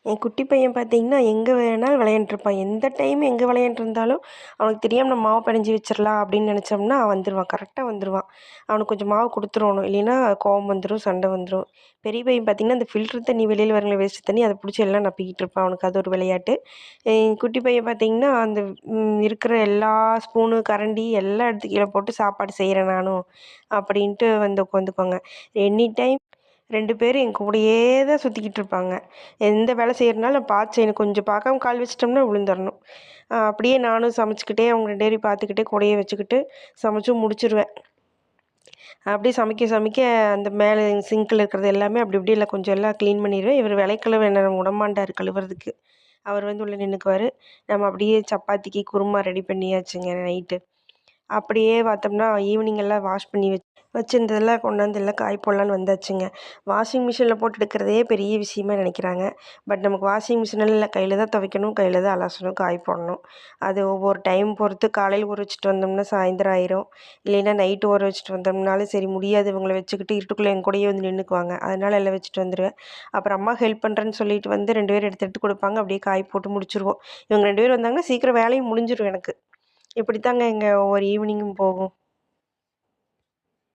என் குட்டி பையன் பார்த்தீங்கன்னா, எங்கே வேணாலும் விளையாண்ட்ருப்பான். எந்த டைம் எங்கே விளையாண்ட்ருந்தாலும், அவனுக்கு தெரியாம நம்ம மாவு பெனஞ்சு வச்சிரலாம் அப்படின்னு நெனச்சோம்னா, வந்துருவான். கரெக்ட்டா வந்துருவான். அவனுக்கு கொஞ்சம் மாவு குடுத்துறணும். இல்லைன்னா கோவம் வந்துரும், சண்டை வந்துரும். பெரிய பையன் பார்த்தீங்கன்னா, அந்த ஃபில்டர் தண்ணி வெளியில வரும்ல வேஸ்ட் தண்ணி, அத புடிச்சு எல்லாம் நப்பிக்கிட்டு இருப்பான். அவனுக்கு அது ஒரு விளையாட்டு. குட்டி பையன் பார்த்தீங்கன்னா, அந்த இருக்கிற எல்லா ஸ்பூனு, கரண்டி எல்லாம் எடுத்து கீழ போட்டு சாப்பாடு செய்றேன் நானும், அப்படின்ட்டு வந்து உட்காந்துக்குவாங்க. எனி டைம் 2 பேரும் என் கூடயே தான் சுத்திக்கிட்டு இருப்பாங்க. எந்த வேலை செய்யறனாலும் நான் பார்த்து செய்யணும். கொஞ்சம் பார்க்காம கால் வச்சுட்டோம்னா விழுந்தரணும். அப்படியே நானும் சமைச்சுக்கிட்டே அவங்க 2 பேரையும் பார்த்துக்கிட்டே கூடயே வச்சுக்கிட்டு சமைச்சும் முடிச்சுருவேன். அப்படியே சமைக்க சமைக்க அந்த மேலே சிங்க்ல இருக்கிறது எல்லாமே அப்படி இப்படி எல்லாம் கொஞ்சம் எல்லாம் க்ளீன் பண்ணிருவேன். இவர் விளக்கழுவ என்ன விடமாட்டாரு கழுவுறதுக்கு. அவர் வந்து உள்ள நின்னுக்குவாரு. நம்ம அப்படியே சப்பாத்திக்கு குருமா ரெடி பண்ணியாச்சுங்க நைட்டு. அப்படியே பார்த்தோம்னா, ஈவினிங் எல்லாம் வாஷ் பண்ணி வச்சிருந்ததெல்லாம் கொண்டாந்து எல்லாம் காய போடலான்னு வந்தாச்சுங்க. வாஷிங் மிஷினில் போட்டு எடுக்கிறதே பெரிய விஷயமா நினைக்கிறாங்க. பட் நமக்கு வாஷிங் மிஷினெல்லாம் இல்ல. கையில தான் துவைக்கணும், கையில தான் அலசணும், காய போடணும். அது ஒவ்வொரு டைம் பொறுத்து காலையில் ஊற வச்சுட்டு வந்தோம்னா சாயந்தரம் ஆயிரும். இல்லைன்னா நைட்டு ஊற வச்சுட்டு வந்தோம்னாலும் சரி முடியாது இவங்கள வச்சுக்கிட்டு இருட்டுக்குள்ளே என் கூடயே வந்து நின்னுக்குவாங்க. அதனால எல்லாம் வச்சுட்டு வந்துருவேன். அப்புறம் அம்மாக்கு ஹெல்ப் பண்ணுறேன்னு சொல்லிட்டு வந்து 2 பேரும் எடுத்து எடுத்து கொடுப்பாங்க. அப்படியே காய போட்டு முடிச்சுருவோம். இவங்க 2 பேரும் வந்தாங்கன்னா சீக்கிரம் வேலையும் முடிஞ்சிரும் எனக்கு. இப்படித்தாங்க எங்க ஒவ்வொரு ஈவினிங்கும் போகும்.